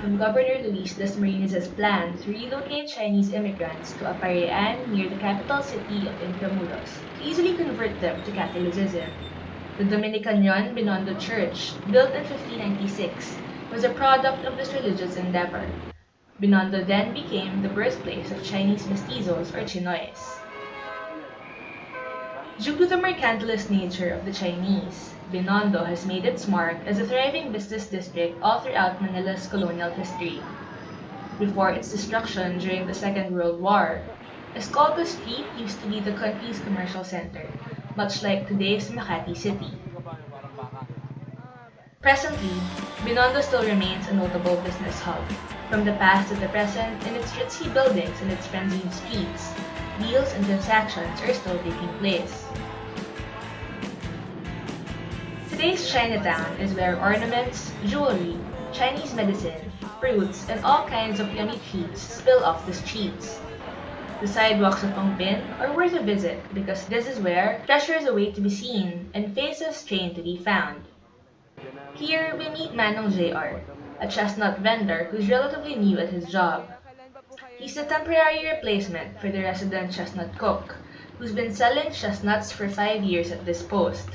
from Governor Luis Dasmariñas's plan to relocate Chinese immigrants to Aparian near the capital city of Intramuros to easily convert them to Catholicism. The Dominican Binondo Church, built in 1596, was a product of this religious endeavor. Binondo then became the birthplace of Chinese mestizos or Chinoys. Due to the mercantilist nature of the Chinese, Binondo has made its mark as a thriving business district all throughout Manila's colonial history. Before its destruction during the Second World War, Escolta Street used to be the country's commercial center, much like today's Makati City. Presently, Binondo still remains a notable business hub. From the past to the present, in its ritzy buildings and its frenzied streets, deals and transactions are still taking place. Today's Chinatown is where ornaments, jewelry, Chinese medicine, fruits, and all kinds of yummy treats spill off the streets. The sidewalks of Ongpin are worth a visit because this is where treasures await to be seen and faces trained to be found. Here we meet Manong JR, a chestnut vendor who's relatively new at his job. He's the temporary replacement for the resident chestnut cook, who's been selling chestnuts for 5 years at this post.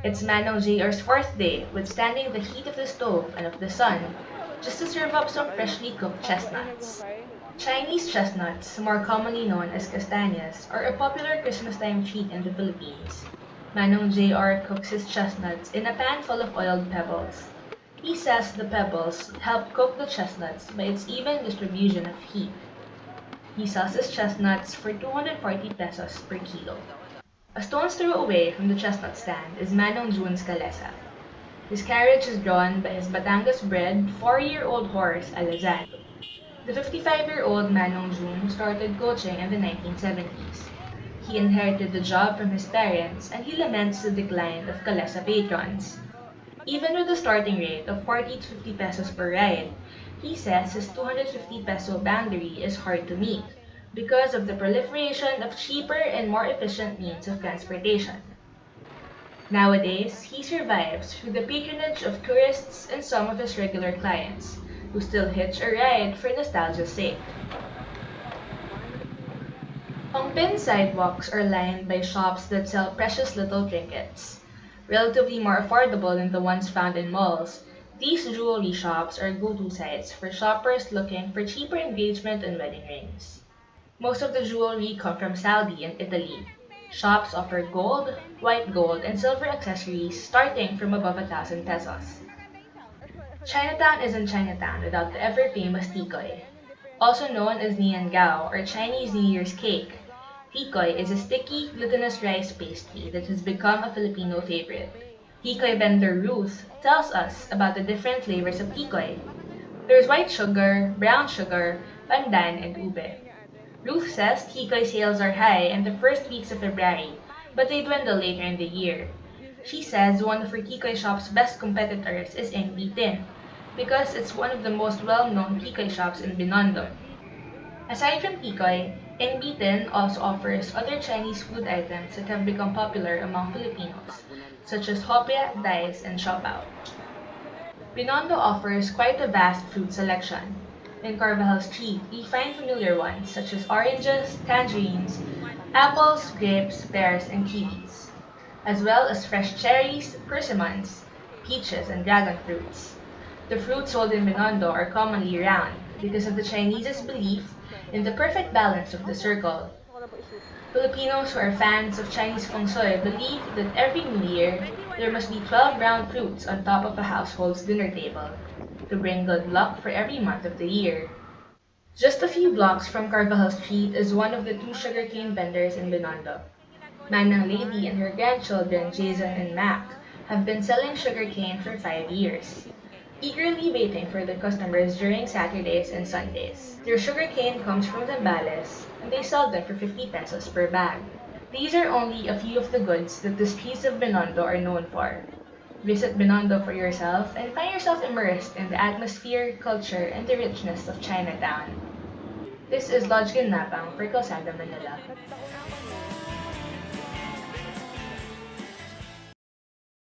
It's Manong JR's fourth day withstanding the heat of the stove and of the sun, just to serve up some freshly cooked chestnuts. Chinese chestnuts, more commonly known as castañas, are a popular Christmas time treat in the Philippines. Manong JR cooks his chestnuts in a pan full of oiled pebbles. He says the pebbles help cook the chestnuts by its even distribution of heat. He sells his chestnuts for 240 pesos per kilo. A stone's throw away from the chestnut stand is Manong Jun's Kalesa. His carriage is drawn by his Batangas-bred 4-year-old horse, Alazan. The 55-year-old Manong Jun started coaching in the 1970s. He inherited the job from his parents and he laments the decline of Kalesa patrons. Even with a starting rate of 40 to 50 pesos per ride, he says his 250 peso boundary is hard to meet because of the proliferation of cheaper and more efficient means of transportation. Nowadays, he survives through the patronage of tourists and some of his regular clients, who still hitch a ride for nostalgia's sake. Ongpin sidewalks are lined by shops that sell precious little trinkets. Relatively more affordable than the ones found in malls, these jewelry shops are go-to sites for shoppers looking for cheaper engagement and wedding rings. Most of the jewelry come from Saudi and Italy. Shops offer gold, white gold, and silver accessories starting from above 1,000 pesos. Chinatown isn't Chinatown without the ever-famous tikoy. Also known as niangao or Chinese New Year's cake, tikoy is a sticky, glutinous rice pastry that has become a Filipino favorite. Tikoy vendor Ruth tells us about the different flavors of tikoy. There's white sugar, brown sugar, pandan, and ube. Ruth says tikoy sales are high in the first weeks of February, but they dwindle later in the year. She says one of her tikoy shop's best competitors is Bitin, because it's one of the most well-known tikoy shops in Binondo. Aside from tikoy, Bitin also offers other Chinese food items that have become popular among Filipinos, such as hopia, dice, and siopaw. Binondo offers quite a vast fruit selection. In Carvajal Street, we find familiar ones such as oranges, tangerines, apples, grapes, pears, and kiwis, as well as fresh cherries, persimmons, peaches, and dragon fruits. The fruits sold in Binondo are commonly round because of the Chinese's belief in the perfect balance of the circle. Filipinos who are fans of Chinese feng shui believe that every New Year, there must be 12 round fruits on top of a household's dinner table to bring good luck for every month of the year. Just a few blocks from Carvajal Street is one of the 2 sugarcane vendors in Binondo. Manang Lady and her grandchildren, Jason and Mac, have been selling sugarcane for 5 years, eagerly waiting for their customers during Saturdays and Sundays. Their sugarcane comes from Zambales, and they sell them for 50 pesos per bag. These are only a few of the goods that the streets of Binondo are known for. Visit Binondo for yourself and find yourself immersed in the atmosphere, culture, and the richness of Chinatown. This is Lodge Napang for Calzada Manila.